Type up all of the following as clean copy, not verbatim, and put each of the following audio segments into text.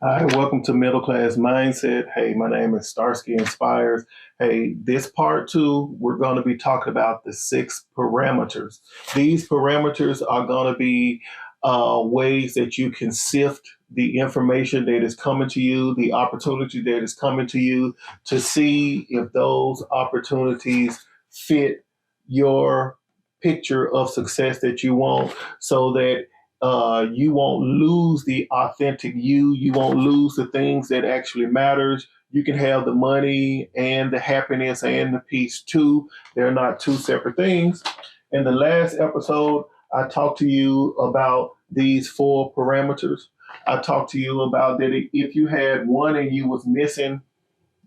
Hi, welcome to Middle Class Mindset. Hey, my name is Starsky Inspires. Hey, this part two, we're going to be talking about the 6 parameters. These parameters are going to be ways that you can sift the information that is coming to you, the opportunity that is coming to you, to see if those opportunities fit your picture of success that you want, so that you won't lose the authentic you. You won't lose the things that actually matters. You can have the money and the happiness and the peace too. They're not two separate things. In the last episode, I talked to you about these 4 parameters. I talked to you about that if you had one and you was missing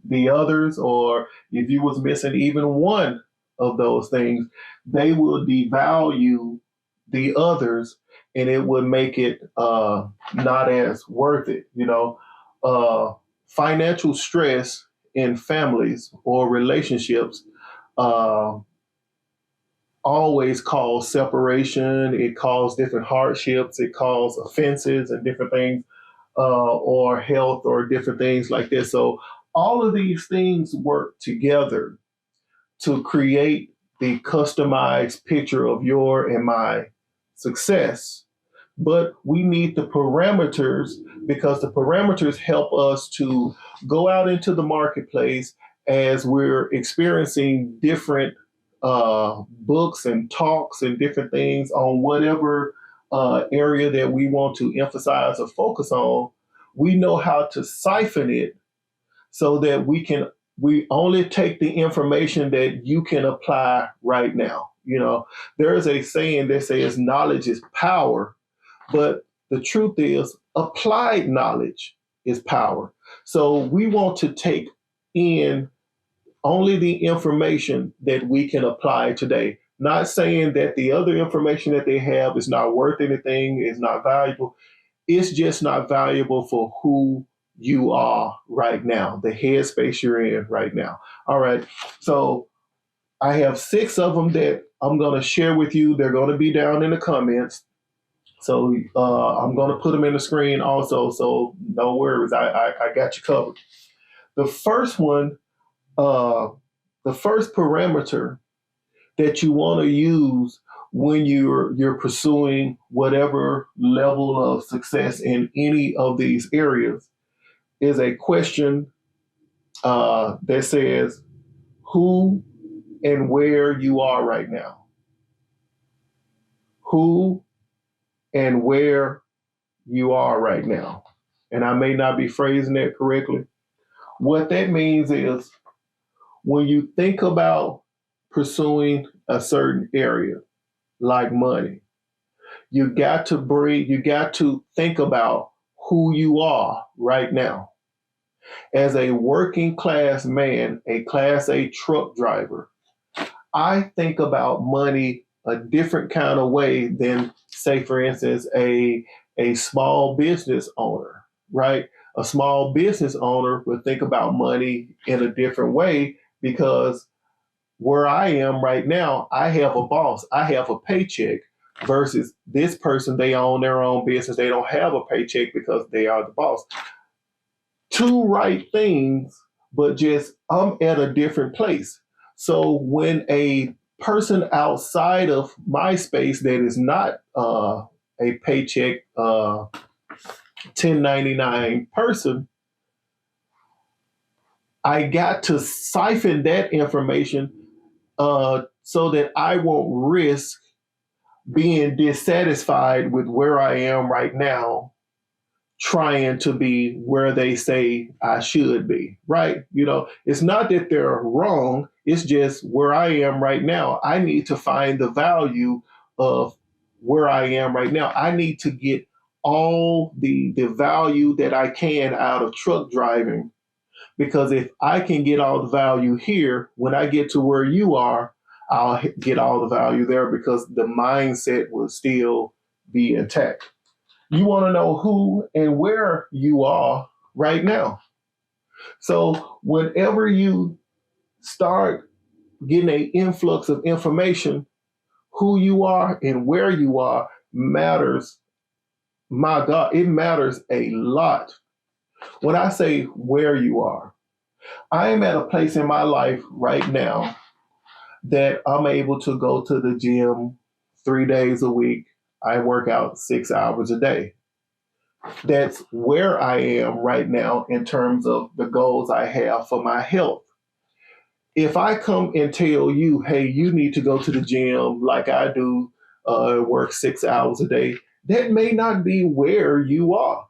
the others, or if you was missing even one of those things, they will devalue the others, and it would make it not as worth it. Financial stress in families or relationships uh, always cause separation. It causes different hardships. It causes offenses and different things, or health or different things like this. So all of these things work together to create the customized picture of your and my success. But we need the parameters, because the parameters help us to go out into the marketplace as we're experiencing different books and talks and different things on whatever area that we want to emphasize or focus on. We know how to siphon it so that we only take the information that you can apply right now. There is a saying that says knowledge is power, but the truth is applied knowledge is power. So we want to take in only the information that we can apply today. Not saying that the other information that they have is not worth anything, is not valuable. It's just not valuable for who you are right now, the headspace you're in right now. All right. So I have 6 of them that I'm going to share with you. They're going to be down in the comments. So I'm going to put them in the screen also. So no worries. I got you covered. The first one, the first parameter that you want to use when you're pursuing whatever level of success in any of these areas is a question that says who and where you are right now. Who and where you are right now. And I may not be phrasing that correctly. What that means is, when you think about pursuing a certain area like money, you got to think about who you are right now. As a working class man, a class A truck driver, I think about money a different kind of way than, say, for instance, a small business owner, right? A small business owner would think about money in a different way, because where I am right now, I have a boss, I have a paycheck, versus this person, they own their own business. They don't have a paycheck because they are the boss. Two right things, but just I'm at a different place. So when a person outside of my space that is not a paycheck 1099 person, I got to siphon that information so that I won't risk being dissatisfied with where I am right now, trying to be where they say I should be, right? It's not that they're wrong. It's just where I am right now. I need to find the value of where I am right now. I need to get all the value that I can out of truck driving, because if I can get all the value here, when I get to where you are, I'll get all the value there, because the mindset will still be intact. You want to know who and where you are right now. So whenever you start getting an influx of information, who you are and where you are matters my God, it matters a lot. When I say where you are, I am at a place in my life right now that I'm able to go to the gym 3 days a week. I work out 6 hours a day. That's where I am right now in terms of the goals I have for my health. If I come and tell you, hey, you need to go to the gym like I do, work 6 hours a day, that may not be where you are.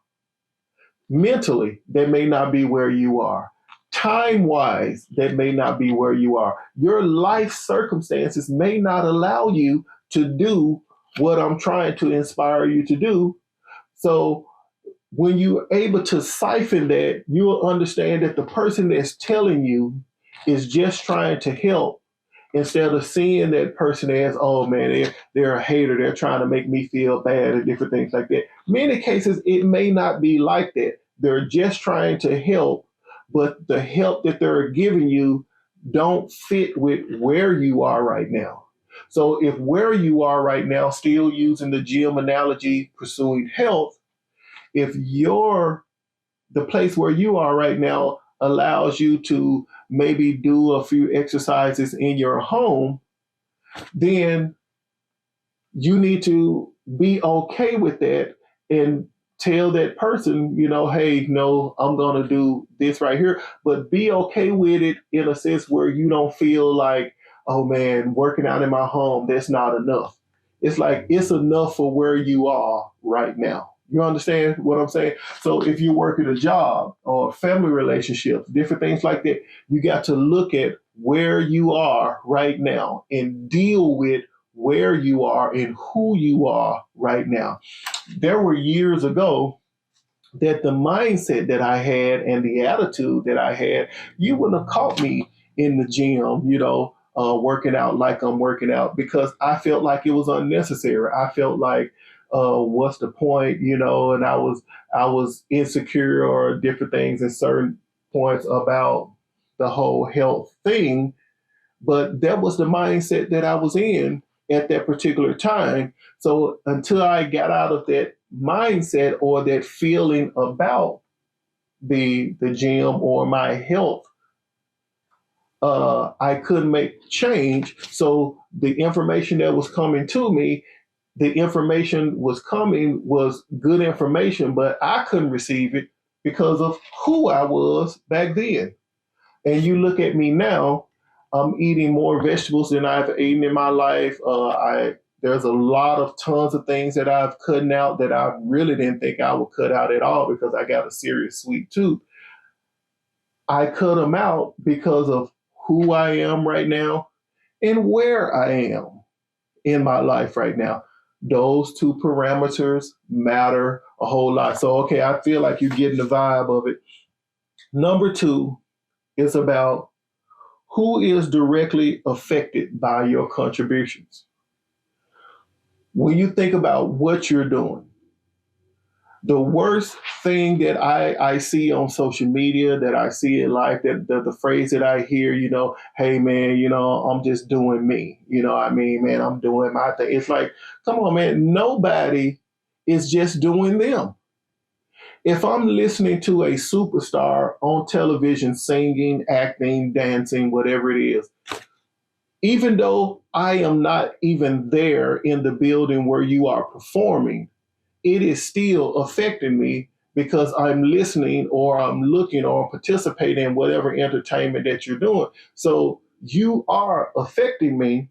Mentally, that may not be where you are. Time wise, that may not be where you are. Your life circumstances may not allow you to do what I'm trying to inspire you to do. So when you're able to siphon that, you'll understand that the person that's telling you is just trying to help instead of seeing that person as, oh man, they're a hater, they're trying to make me feel bad and different things like that. Many cases, it may not be like that. They're just trying to help, but the help that they're giving you don't fit with where you are right now. So if where you are right now, still using the gym analogy, pursuing health, if you're the place where you are right now allows you to maybe do a few exercises in your home, then you need to be okay with that and tell that person, hey, no, I'm going to do this right here, but be okay with it in a sense where you don't feel like, oh man, working out in my home, that's not enough. It's like it's enough for where you are right now. You understand what I'm saying? So if you work at a job or family relationships, different things like that, you got to look at where you are right now and deal with where you are and who you are right now. There were years ago that the mindset that I had and the attitude that I had, you wouldn't have caught me in the gym, working out like I'm working out because I felt like it was unnecessary. I felt like, what's the point, and I was insecure or different things in certain points about the whole health thing, but that was the mindset that I was in at that particular time. So until I got out of that mindset or that feeling about the gym or my health, I couldn't make change. So the information that was coming to me, the information was coming was good information, but I couldn't receive it because of who I was back then. And you look at me now, I'm eating more vegetables than I've eaten in my life. There's a lot of tons of things that I've cut out that I really didn't think I would cut out at all because I got a serious sweet tooth. I cut them out because of who I am right now and where I am in my life right now. Those two parameters matter a whole lot. So, okay, I feel like you're getting the vibe of it. Number two is about who is directly affected by your contributions. When you think about what you're doing, the worst thing that I see on social media, that I see in life, that the phrase that I hear, hey man, I'm just doing me. I mean, man, I'm doing my thing. It's like, come on, man, nobody is just doing them. If I'm listening to a superstar on television singing, acting, dancing, whatever it is, even though I am not even there in the building where you are performing, it is still affecting me because I'm listening or I'm looking or participating in whatever entertainment that you're doing. So you are affecting me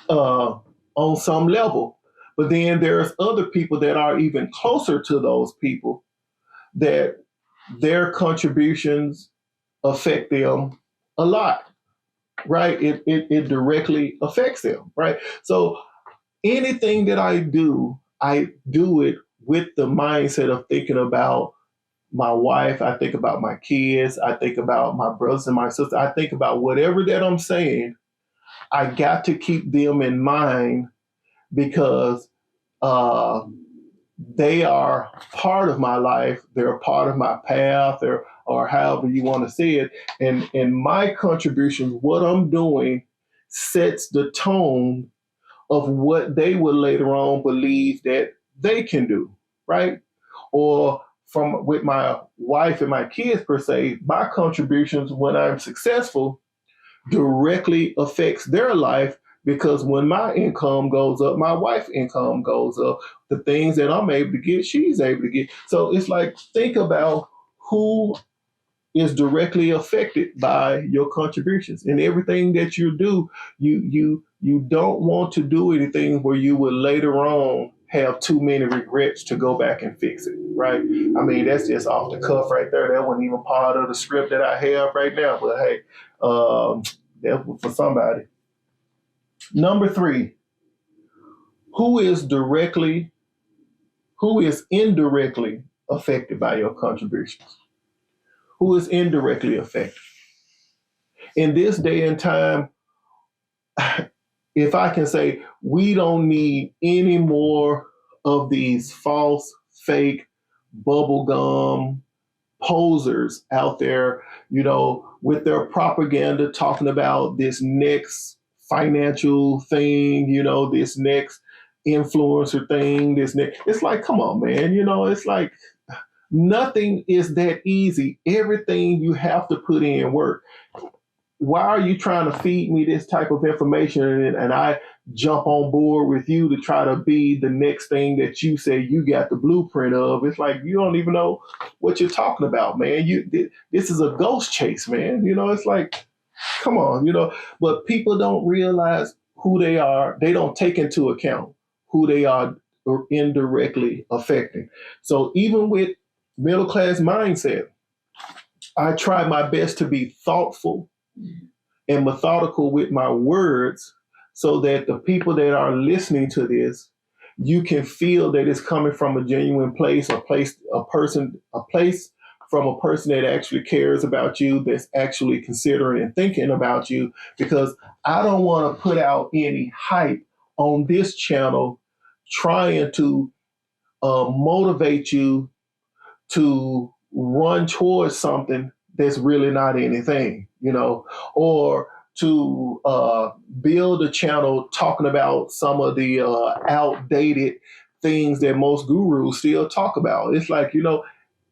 on some level. But then there's other people that are even closer to those people that their contributions affect them a lot, right? It directly affects them, right? So anything that I do it with the mindset of thinking about my wife. I think about my kids. I think about my brothers and my sisters. I think about whatever that I'm saying. I got to keep them in mind because uh, they are part of my life. They're a part of my path, or however you want to say it. And my contributions, what I'm doing, sets the tone of what they will later on believe that they can do. right? Or from with my wife and my kids per se, my contributions when I'm successful directly affects their life because when my income goes up, my wife's income goes up. The things that I'm able to get, she's able to get. So it's like, think about who is directly affected by your contributions and everything that you do. You don't want to do anything where you will later on have too many regrets to go back and fix it, right? I mean, that's just off the cuff right there. That wasn't even part of the script that I have right now. But hey, that was for somebody. Number 3, who is indirectly affected by your contributions? Who is indirectly affected? In this day and time, if I can say, we don't need any more of these false, fake, bubblegum posers out there, with their propaganda talking about this next financial thing, this next influencer thing, this next. It's like, come on, man. It's like nothing is that easy. Everything you have to put in work. Why are you trying to feed me this type of information and I jump on board with you to try to be the next thing that you say you got the blueprint of? It's like you don't even know what you're talking about, man. This is a ghost chase, man. It's like, come on, but people don't realize who they are. They don't take into account who they are or indirectly affecting. So even with middle class mindset, I try my best to be thoughtful and methodical with my words so that the people that are listening to this, you can feel that it's coming from a genuine place, a place from a person that actually cares about you, that's actually considering and thinking about you, because I don't want to put out any hype on this channel trying to motivate you to run towards something that's really not anything, or to build a channel talking about some of the outdated things that most gurus still talk about. It's like,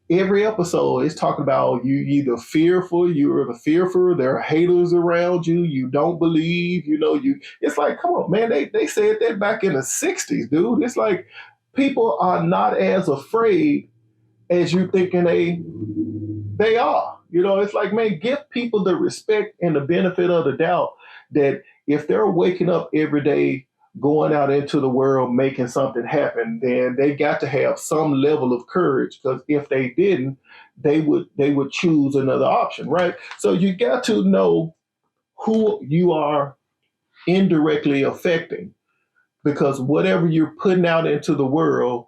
every episode is talking about you're the fearful, there are haters around you, you don't believe, it's like, come on, man, they said that back in the 60s, dude. It's like people are not as afraid as you thinking they are. It's like, man, give people the respect and the benefit of the doubt that if they're waking up every day, going out into the world, making something happen, then they got to have some level of courage, because if they didn't, they would choose another option, right? So you got to know who you are indirectly affecting, because whatever you're putting out into the world,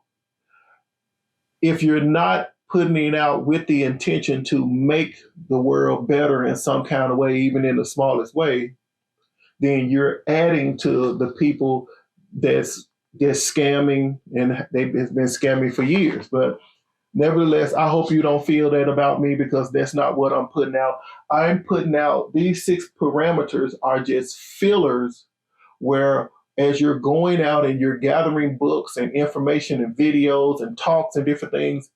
if you're not putting it out with the intention to make the world better in some kind of way, even in the smallest way, then you're adding to the people that's scamming, and they've been scamming for years. But nevertheless, I hope you don't feel that about me, because that's not what I'm putting out. I'm putting out these 6 parameters are just fillers, where as you're going out and you're gathering books and information and videos and talks and different things,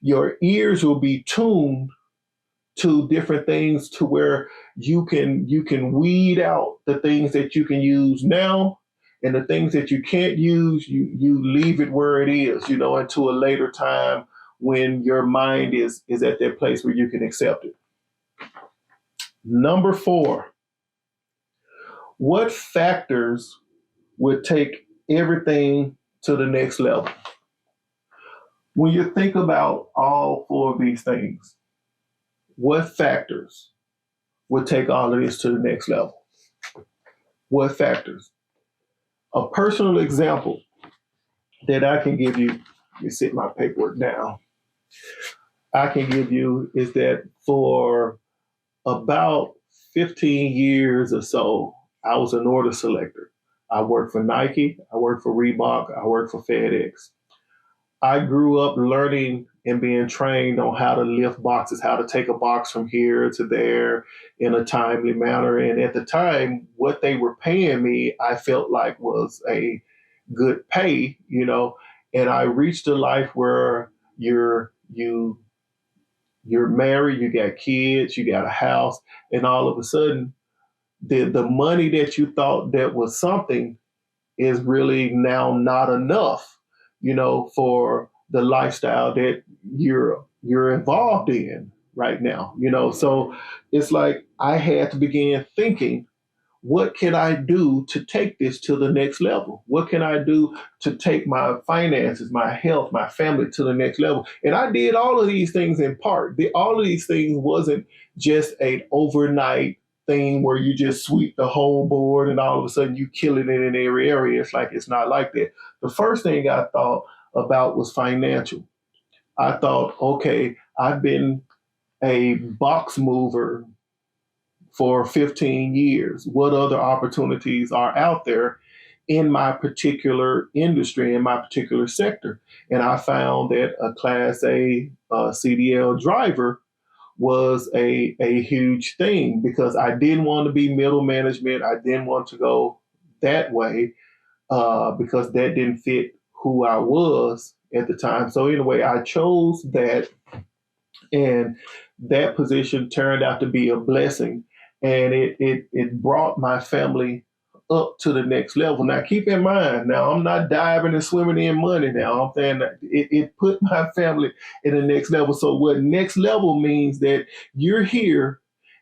your ears will be tuned to different things to where you can weed out the things that you can use now, and the things that you can't use, you leave it where it is, until a later time when your mind is at that place where you can accept it. Number 4, what factors would take everything to the next level? When you think about all 4 of these things, what factors would take all of this to the next level? What factors? A personal example that I can give you, let me sit my paperwork down, I can give you is that for about 15 years or so, I was an order selector. I worked for Nike, I worked for Reebok, I worked for FedEx. I grew up learning and being trained on how to lift boxes, how to take a box from here to there in a timely manner. And at the time, what they were paying me, I felt like was a good pay, And I reached a life where you you're married, you got kids, you got a house, and all of a sudden the money that you thought that was something is really now not enough, for the lifestyle that you're involved in right now. So it's like I had to begin thinking, what can I do to take this to the next level? What can I do to take my finances, my health, my family to the next level? And I did all of these things in part. All of these things wasn't just an overnight thing where you just sweep the whole board and all of a sudden you killing it in every area. It's not like that. The first thing I thought about was financial. I thought, okay, I've been a box mover for 15 years. What other opportunities are out there in my particular industry, in my particular sector? And I found that a Class A CDL driver was a huge thing because I didn't want to be middle management. I didn't want to go that way because that didn't fit who I was at the time. So anyway, I chose that, and that position turned out to be a blessing, and it brought my family up to the next level. Now, keep in mind, now I'm not diving and swimming in money. Now I'm saying that it put my family in the next level. So what next level means that you're here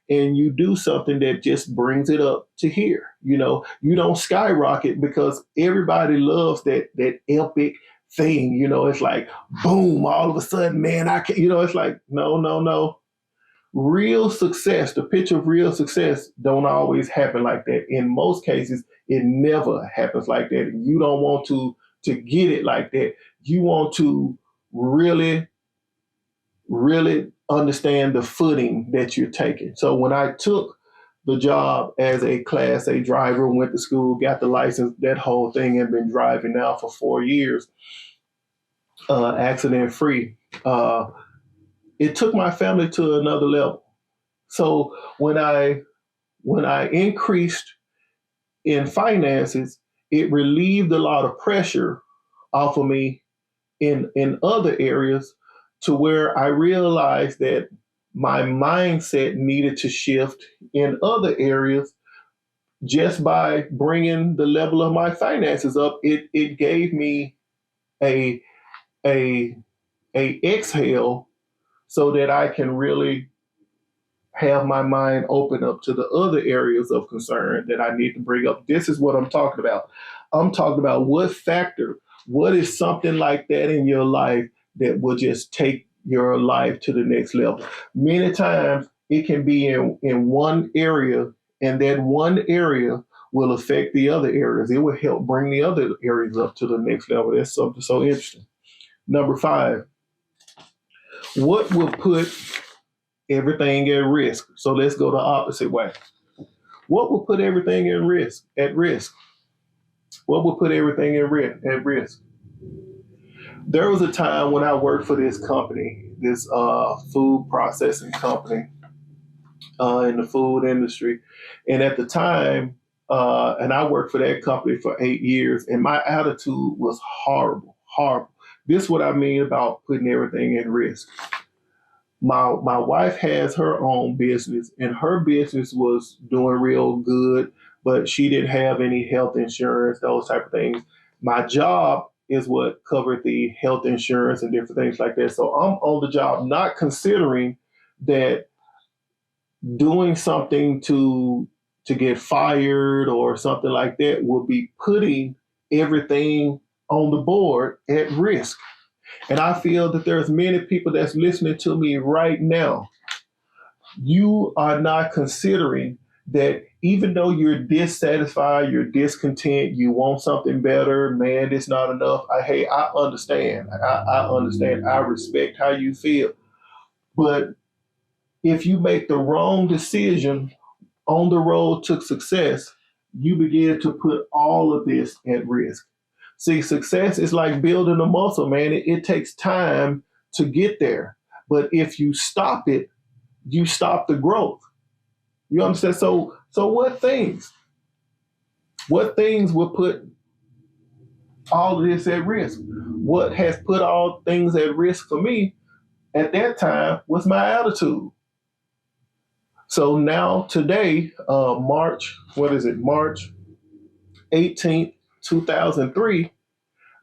and you do something that just brings it up to here. You don't skyrocket because everybody loves that epic thing. It's like boom, all of a sudden, man, I can. It's like no, no, no. Real success, the picture of real success, don't always happen like that. In most cases, it never happens like that. You don't want to get it like that. You want to really, really understand the footing that you're taking. So when I took the job as a Class A driver, went to school, got the license, that whole thing, and been driving now for 4 years, accident free. It took my family to another level. So when I increased in finances, it relieved a lot of pressure off of me in other areas, to where I realized that my mindset needed to shift in other areas. Just by bringing the level of my finances up, it gave me a a a exhale so that I can really have my mind open up to the other areas of concern that I need to bring up. This is what I'm talking about. I'm talking about what is something like that in your life that will just take your life to the next level. Many times it can be in one area, and that one area will affect the other areas. It will help bring the other areas up to the next level. That's something so interesting. Number 5, what will put everything at risk? So let's go the opposite way. What will put everything at risk? What will put everything at risk? There was a time when I worked for this company, this food processing company in the food industry. And at the time, and I worked for that company for 8 years, and my attitude was horrible, horrible. This is what I mean about putting everything at risk. My wife has her own business, and her business was doing real good, but she didn't have any health insurance, those type of things. My job is what covered the health insurance and different things like that. So I'm on the job, not considering that doing something to get fired or something like that will be putting everything on the board at risk. And I feel that there's many people that's listening to me right now. You are not considering that even though you're dissatisfied, you're discontent, you want something better, man, it's not enough. I understand. I understand. I respect how you feel. But if you make the wrong decision on the road to success, you begin to put all of this at risk. See, success is like building a muscle, man. It takes time to get there. But if you stop it, you stop the growth. You understand? So what things? What things will put all of this at risk. What has put all things at risk for me at that time was my attitude. So now today, March 18th, 2003,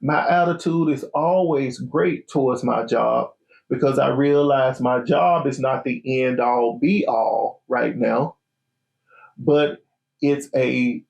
my attitude is always great towards my job because I realize my job is not the end all be all right now, but it's a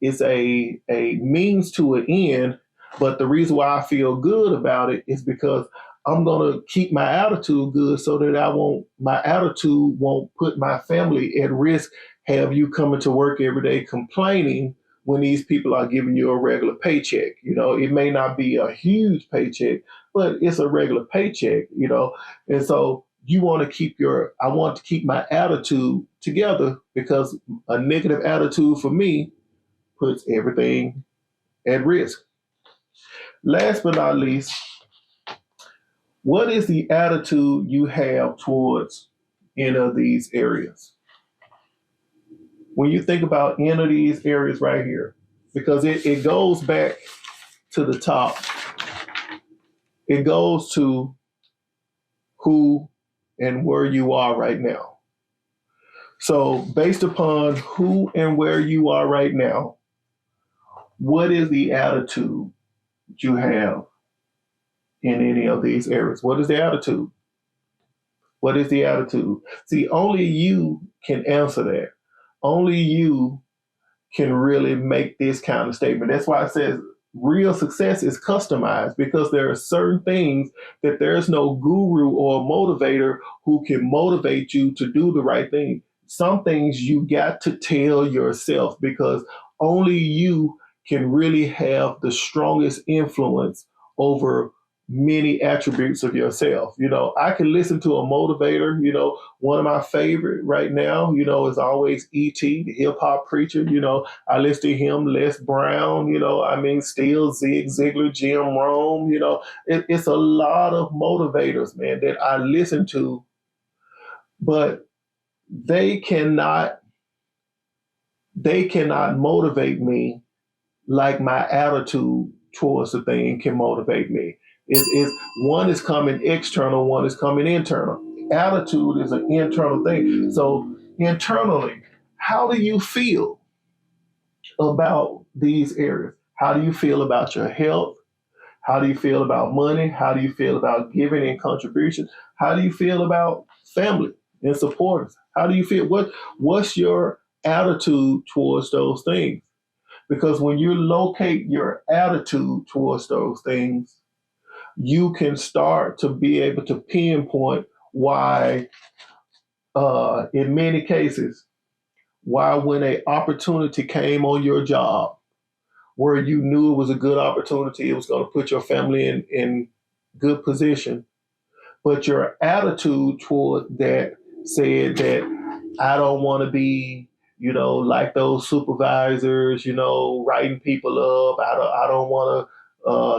means to an end. But the reason why I feel good about it is because I'm gonna keep my attitude good so that my attitude won't put my family at risk. Have you coming to work every day complaining when these people are giving you a regular paycheck? It may not be a huge paycheck, but it's a regular paycheck. And so I want to keep my attitude together because a negative attitude for me puts everything at risk. Last but not least, what is the attitude you have towards any of these areas? When you think about any of these areas right here, because it goes back to the top, it goes to who and where you are right now. So based upon who and where you are right now, what is the attitude you have in any of these areas? What is the attitude? What is the attitude? See, only you can answer that. Only you can really make this kind of statement. That's why it says real success is customized, because there are certain things that there's no guru or motivator who can motivate you to do the right thing. Some things you got to tell yourself, because only you can really have the strongest influence over many attributes of yourself. I can listen to a motivator. One of my favorite right now, is always E.T., the hip hop preacher. I listen to him, Les Brown, still Zig Ziglar, Jim Rome. It's a lot of motivators, man, that I listen to, but they cannot motivate me like my attitude towards the thing can motivate me. Is one is coming external, one is coming internal. Attitude is an internal thing. So internally, how do you feel about these areas? How do you feel about your health? How do you feel about money? How do you feel about giving and contribution? How do you feel about family and supporters? How do you feel? What's your attitude towards those things? Because when you locate your attitude towards those things, you can start to be able to pinpoint why, in many cases, why when an opportunity came on your job where you knew it was a good opportunity, it was going to put your family in good position, but your attitude toward that said that I don't want to be, like those supervisors, writing people up. I don't want to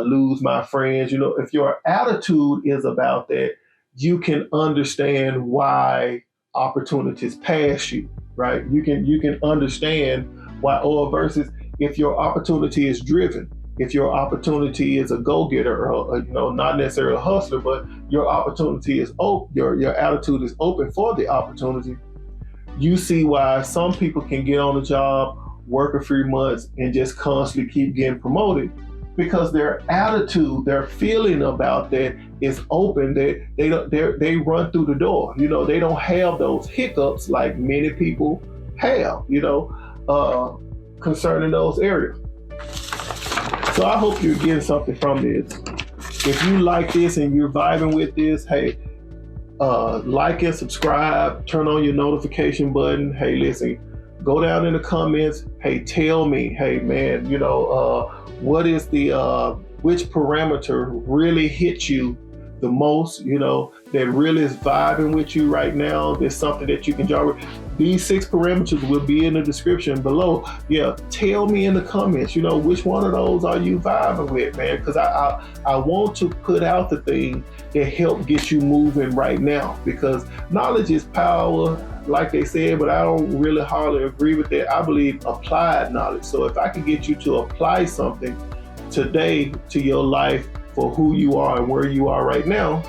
lose my friends. If your attitude is about that, you can understand why opportunities pass you, right? You can understand why, or versus if your opportunity is driven, if your opportunity is a go-getter, or not necessarily a hustler, but your opportunity is open, your attitude is open for the opportunity. You see why some people can get on a job, work a few months, and just constantly keep getting promoted, because their attitude, their feeling about that is open. That they run through the door. They don't have those hiccups like many people have. Concerning those areas. So I hope you're getting something from this. If you like this and you're vibing with this, hey, like and subscribe, turn on your notification button. Hey, listen, go down in the comments. Hey, tell me, hey man, what is which parameter really hit you the most, that really is vibing with you right now. There's something that you can jog. These 6 parameters will be in the description below. Yeah, tell me in the comments, which one of those are you vibing with, man? Because I want to put out the thing that help get you moving right now, because knowledge is power, like they said, but I don't really hardly agree with that. I believe applied knowledge. So if I can get you to apply something, today to your life for who you are and where you are right now,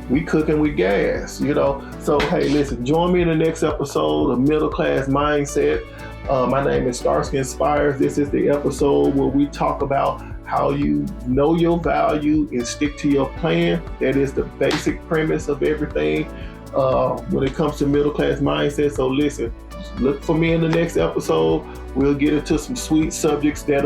we cooking with gas, you know. So hey, listen, join me in the next episode of Middle Class Mindset. My name is Starsky Inspires. This is the episode where we talk about how you know your value and stick to your plan. That is the basic premise of everything when it comes to middle class mindset. So listen, look for me in the next episode. We'll get into some sweet subjects that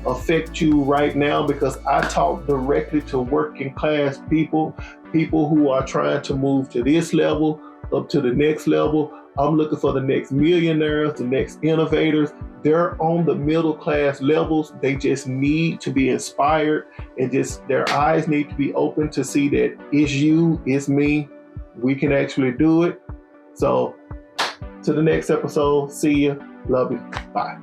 affect you right now, because I talk directly to working class people who are trying to move to this level, up to the next level. I'm looking for the next millionaires, the next innovators. They're on the middle class levels. They just need to be inspired, and just their eyes need to be open to see that it's you, it's me. We can actually do it. So to the next episode. See you. Love you. Bye.